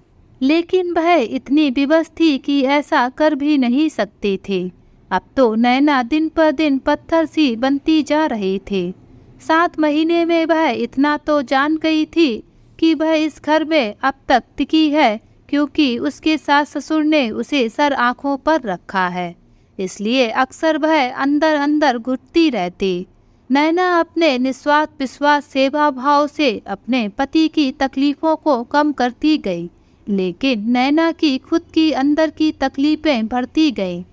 लेकिन वह इतनी विवश थी कि ऐसा कर भी नहीं सकती थी। अब तो नैना दिन पर दिन पत्थर सी बनती जा रही थी। 7 महीने में वह इतना तो जान गई थी कि वह इस घर में अब तक टिकी है क्योंकि उसके सास ससुर ने उसे सर आँखों पर रखा है, इसलिए अक्सर वह अंदर अंदर घुटती रहती। नैना अपने निस्वार्थ विश्वास सेवा भाव से अपने पति की तकलीफ़ों को कम करती गई, लेकिन नैना की खुद की अंदर की तकलीफ़ें बढ़ती गईं।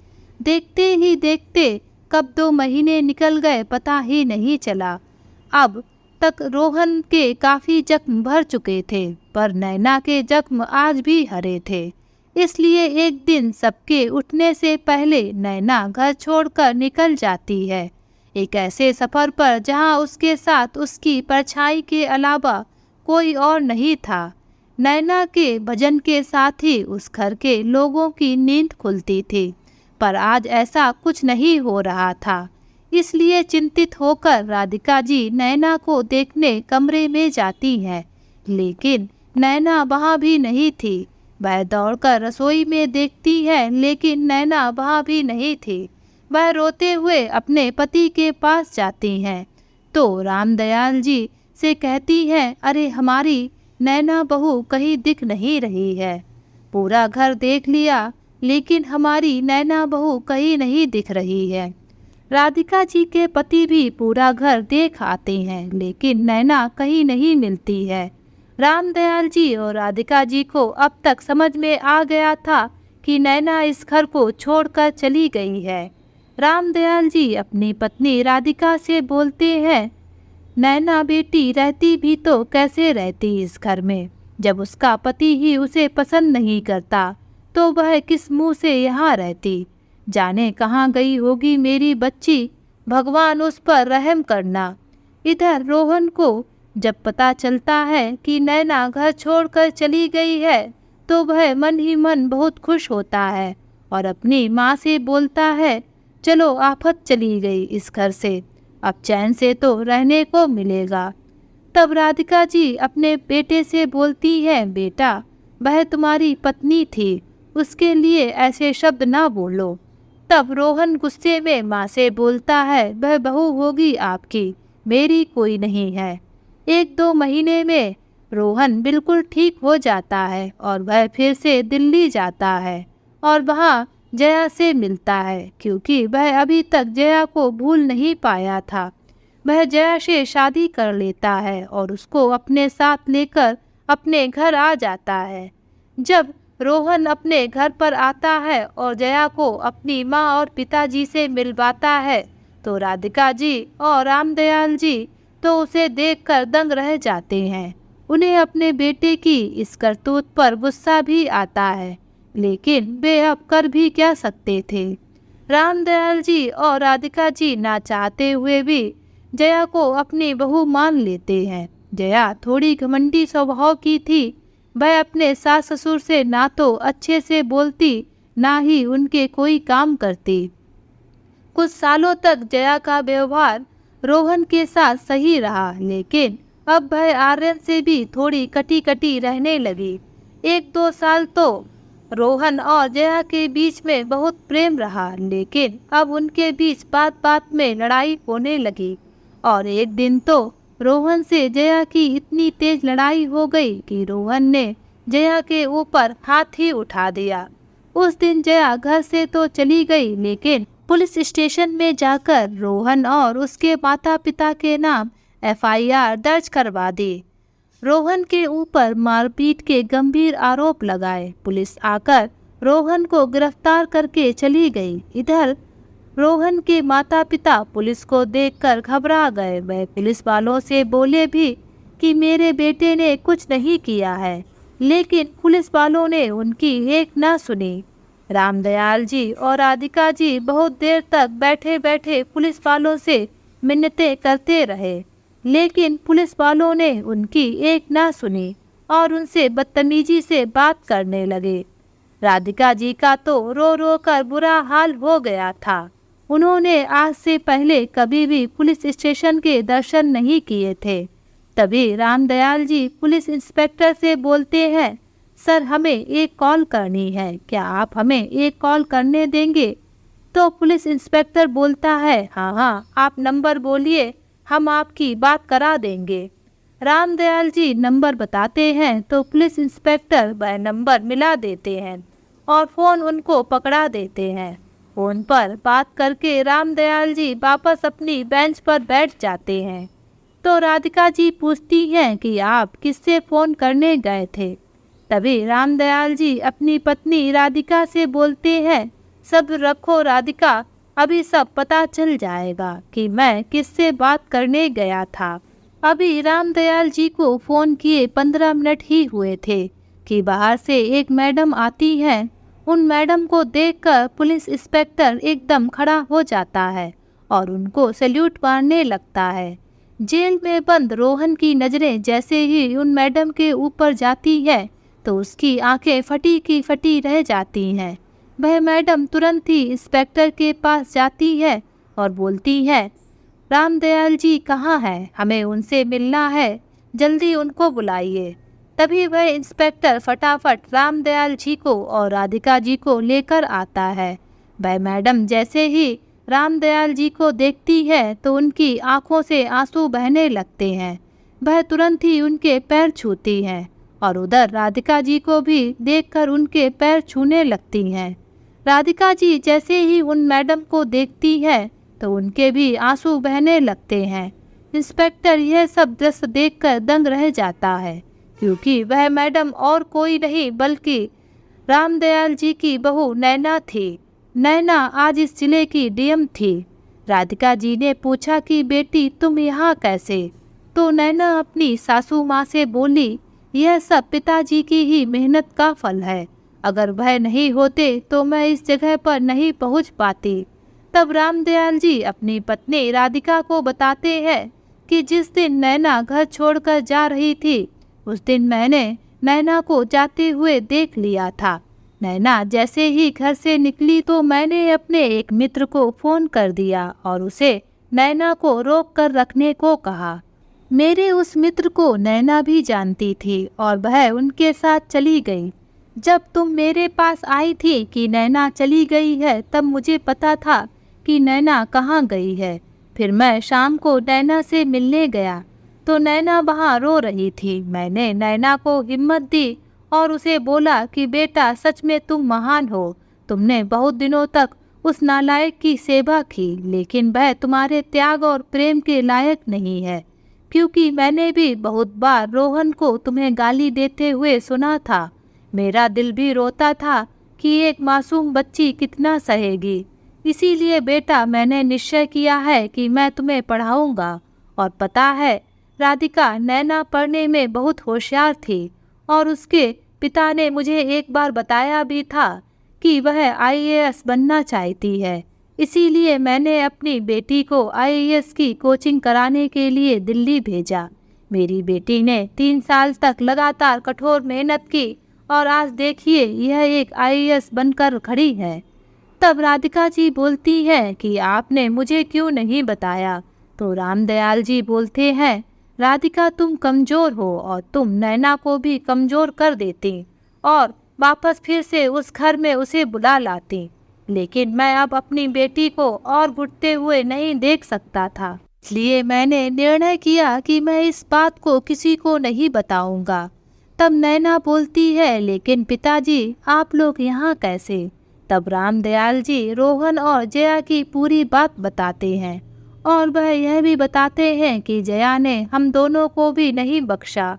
देखते ही देखते कब 2 महीने निकल गए पता ही नहीं चला। अब तक रोहन के काफ़ी जख्म भर चुके थे, पर नैना के जख्म आज भी हरे थे। इसलिए एक दिन सबके उठने से पहले नैना घर छोड़कर निकल जाती है, एक ऐसे सफ़र पर जहां उसके साथ उसकी परछाई के अलावा कोई और नहीं था। नैना के भजन के साथ ही उस घर के लोगों की नींद खुलती थी, पर आज ऐसा कुछ नहीं हो रहा था। इसलिए चिंतित होकर राधिका जी नैना को देखने कमरे में जाती हैं, लेकिन नैना वहाँ भी नहीं थी। वह दौड़कर रसोई में देखती है, लेकिन नैना वहाँ भी नहीं थी। वह रोते हुए अपने पति के पास जाती हैं तो रामदयाल जी से कहती है, अरे हमारी नैना बहू कहीं दिख नहीं रही है। पूरा घर देख लिया लेकिन हमारी नैना बहू कहीं नहीं दिख रही है। राधिका जी के पति भी पूरा घर देख आते हैं लेकिन नैना कहीं नहीं मिलती है। रामदयाल जी और राधिका जी को अब तक समझ में आ गया था कि नैना इस घर को छोड़कर चली गई है। रामदयाल जी अपनी पत्नी राधिका से बोलते हैं, नैना बेटी रहती भी तो कैसे रहती इस घर में, जब उसका पति ही उसे पसंद नहीं करता तो वह किस मुंह से यहाँ रहती। जाने कहाँ गई होगी मेरी बच्ची, भगवान उस पर रहम करना। इधर रोहन को जब पता चलता है कि नैना घर छोड़कर चली गई है तो वह मन ही मन बहुत खुश होता है और अपनी माँ से बोलता है, चलो आफत चली गई इस घर से, अब चैन से तो रहने को मिलेगा। तब राधिका जी अपने बेटे से बोलती है, बेटा वह तुम्हारी पत्नी थी, उसके लिए ऐसे शब्द ना बोलो। तब रोहन गुस्से में माँ से बोलता है, वह बहू होगी आपकी, मेरी कोई नहीं है। 1-2 महीने में रोहन बिल्कुल ठीक हो जाता है और वह फिर से दिल्ली जाता है और वहाँ जया से मिलता है, क्योंकि वह अभी तक जया को भूल नहीं पाया था। वह जया से शादी कर लेता है और उसको अपने साथ लेकर अपने घर आ जाता है। जब रोहन अपने घर पर आता है और जया को अपनी माँ और पिताजी से मिलवाता है तो राधिका जी और रामदयाल जी तो उसे देखकर दंग रह जाते हैं। उन्हें अपने बेटे की इस करतूत पर गुस्सा भी आता है, लेकिन वे अब कर भी क्या सकते थे। रामदयाल जी और राधिका जी ना चाहते हुए भी जया को अपनी बहू मान लेते हैं। जया थोड़ी घमंडी स्वभाव की थी। वह अपने सास ससुर से ना तो अच्छे से बोलती, ना ही उनके कोई काम करती। कुछ सालों तक जया का व्यवहार रोहन के साथ सही रहा, लेकिन अब वह आर्यन से भी थोड़ी कटी कटी रहने लगी। 1-2 साल तो रोहन और जया के बीच में बहुत प्रेम रहा, लेकिन अब उनके बीच बात बात में लड़ाई होने लगी और एक दिन तो रोहन से जया की इतनी तेज लड़ाई हो गई कि रोहन ने जया के ऊपर हाथ ही उठा दिया। उस दिन जया घर से तो चली गई, लेकिन पुलिस स्टेशन में जाकर रोहन और उसके माता पिता के नाम FIR दर्ज करवा दी। रोहन के ऊपर मारपीट के गंभीर आरोप लगाए। पुलिस आकर रोहन को गिरफ्तार करके चली गई। इधर रोहन के माता पिता पुलिस को देखकर घबरा गए। वह पुलिस वालों से बोले भी कि मेरे बेटे ने कुछ नहीं किया है, लेकिन पुलिस वालों ने उनकी एक ना सुनी। रामदयाल जी और राधिका जी बहुत देर तक बैठे बैठे पुलिस वालों से मिन्नतें करते रहे, लेकिन पुलिस वालों ने उनकी एक ना सुनी और उनसे बदतमीजी से बात करने लगे। राधिका जी का तो रो रो कर बुरा हाल हो गया था। उन्होंने आज से पहले कभी भी पुलिस स्टेशन के दर्शन नहीं किए थे। तभी रामदयाल जी पुलिस इंस्पेक्टर से बोलते हैं, सर हमें एक कॉल करनी है, क्या आप हमें एक कॉल करने देंगे? तो पुलिस इंस्पेक्टर बोलता है, हाँ आप नंबर बोलिए, हम आपकी बात करा देंगे। रामदयाल जी नंबर बताते हैं तो पुलिस इंस्पेक्टर वह नंबर मिला देते हैं और फ़ोन उनको पकड़ा देते हैं। फ़ोन पर बात करके रामदयाल जी वापस अपनी बेंच पर बैठ जाते हैं। तो राधिका जी पूछती हैं कि आप किससे फ़ोन करने गए थे? तभी रामदयाल जी अपनी पत्नी राधिका से बोलते हैं, सब्र रखो राधिका, अभी सब पता चल जाएगा कि मैं किससे बात करने गया था। अभी रामदयाल जी को फ़ोन किए 15 मिनट ही हुए थे कि बाहर से एक मैडम आती हैं। उन मैडम को देखकर पुलिस इंस्पेक्टर एकदम खड़ा हो जाता है और उनको सैल्यूट मारने लगता है। जेल में बंद रोहन की नज़रें जैसे ही उन मैडम के ऊपर जाती है तो उसकी आंखें फटी की फटी रह जाती हैं। वह मैडम तुरंत ही इंस्पेक्टर के पास जाती है और बोलती है, रामदयाल जी कहाँ हैं? हमें उनसे मिलना है, जल्दी उनको बुलाइए। तभी वह इंस्पेक्टर फटाफट रामदयाल जी को और राधिका जी को लेकर आता है। वह मैडम जैसे ही रामदयाल जी को देखती है तो उनकी आंखों से आंसू बहने लगते हैं। वह तुरंत ही उनके पैर छूती हैं और उधर राधिका जी को भी देखकर उनके पैर छूने लगती हैं। राधिका जी जैसे ही उन मैडम को देखती है तो उनके भी आंसू बहने लगते हैं। इंस्पेक्टर यह सब दृश्य देखकर दंग रह जाता है, क्योंकि वह मैडम और कोई नहीं बल्कि रामदयाल जी की बहू नैना थी। नैना आज इस जिले की डीएम थी। राधिका जी ने पूछा कि बेटी तुम यहाँ कैसे? तो नैना अपनी सासू माँ से बोली, यह सब पिताजी की ही मेहनत का फल है। अगर वह नहीं होते तो मैं इस जगह पर नहीं पहुँच पाती। तब रामदयाल जी अपनी पत्नी राधिका को बताते हैं कि जिस दिन नैना घर छोड़कर जा रही थी उस दिन मैंने नैना को जाते हुए देख लिया था। नैना जैसे ही घर से निकली तो मैंने अपने एक मित्र को फ़ोन कर दिया और उसे नैना को रोक कर रखने को कहा। मेरे उस मित्र को नैना भी जानती थी और वह उनके साथ चली गई। जब तुम मेरे पास आई थी कि नैना चली गई है तब मुझे पता था कि नैना कहाँ गई है। फिर मैं शाम को नैना से मिलने गया तो नैना वहाँ रो रही थी। मैंने नैना को हिम्मत दी और उसे बोला कि बेटा सच में तुम महान हो। तुमने बहुत दिनों तक उस नालायक की सेवा की, लेकिन वह तुम्हारे त्याग और प्रेम के लायक नहीं है, क्योंकि मैंने भी बहुत बार रोहन को तुम्हें गाली देते हुए सुना था। मेरा दिल भी रोता था कि एक मासूम बच्ची कितना सहेगी। इसीलिए बेटा मैंने निश्चय किया है कि मैं तुम्हें पढ़ाऊंगा। और पता है राधिका नैना पढ़ने में बहुत होशियार थी और उसके पिता ने मुझे एक बार बताया भी था कि वह आईएएस बनना चाहती है। इसीलिए मैंने अपनी बेटी को आईएएस की कोचिंग कराने के लिए दिल्ली भेजा। मेरी बेटी ने 3 साल तक लगातार कठोर मेहनत की और आज देखिए यह एक आईएएस बनकर खड़ी है। तब राधिका जी बोलती है कि आपने मुझे क्यों नहीं बताया? तो रामदयाल जी बोलते हैं, राधिका तुम कमज़ोर हो और तुम नैना को भी कमज़ोर कर देती और वापस फिर से उस घर में उसे बुला लाती। लेकिन मैं अब अपनी बेटी को और घुटते हुए नहीं देख सकता था, इसलिए मैंने निर्णय किया कि मैं इस बात को किसी को नहीं बताऊंगा। तब नैना बोलती है, लेकिन पिताजी आप लोग यहाँ कैसे? तब रामदयाल जी रोहन और जया की पूरी बात बताते हैं और वह यह भी बताते हैं कि जया ने हम दोनों को भी नहीं बख्शा।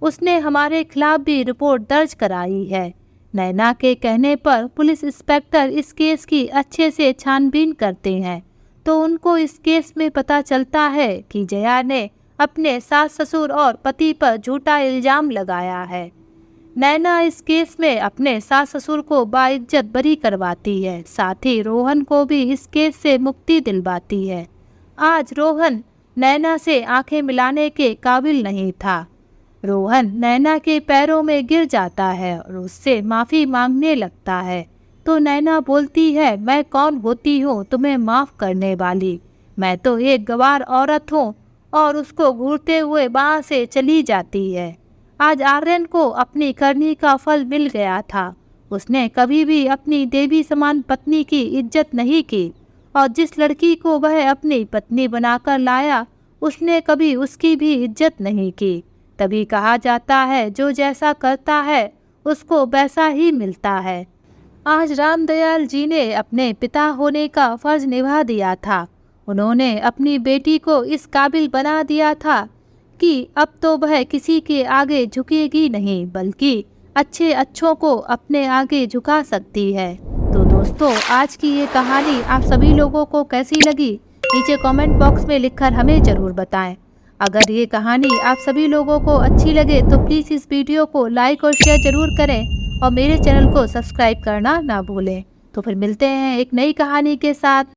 उसने हमारे खिलाफ भी रिपोर्ट दर्ज कराई है। नैना के कहने पर पुलिस इंस्पेक्टर इस केस की अच्छे से छानबीन करते हैं तो उनको इस केस में पता चलता है कि जया ने अपने सास ससुर और पति पर झूठा इल्ज़ाम लगाया है। नैना इस केस में अपने सास ससुर को बाइज्जत बरी करवाती है, साथ ही रोहन को भी इस केस से मुक्ति दिलवाती है। आज रोहन नैना से आंखें मिलाने के काबिल नहीं था। रोहन नैना के पैरों में गिर जाता है और उससे माफ़ी मांगने लगता है। तो नैना बोलती है, मैं कौन होती हूँ तुम्हें माफ़ करने वाली? मैं तो एक गवार औरत हूँ। और उसको घूरते हुए वहाँ से चली जाती है। आज आर्यन को अपनी करनी का फल मिल गया था। उसने कभी भी अपनी देवी समान पत्नी की इज्जत नहीं की और जिस लड़की को वह अपनी पत्नी बनाकर लाया उसने कभी उसकी भी इज्जत नहीं की। तभी कहा जाता है जो जैसा करता है उसको वैसा ही मिलता है। आज रामदयाल जी ने अपने पिता होने का फर्ज निभा दिया था। उन्होंने अपनी बेटी को इस काबिल बना दिया था कि अब तो वह किसी के आगे झुकेगी नहीं, बल्कि अच्छे अच्छों को अपने आगे झुका सकती है। तो दोस्तों आज की ये कहानी आप सभी लोगों को कैसी लगी नीचे कमेंट बॉक्स में लिखकर हमें ज़रूर बताएं। अगर ये कहानी आप सभी लोगों को अच्छी लगे तो प्लीज़ इस वीडियो को लाइक और शेयर ज़रूर करें और मेरे चैनल को सब्सक्राइब करना ना भूलें। तो फिर मिलते हैं एक नई कहानी के साथ।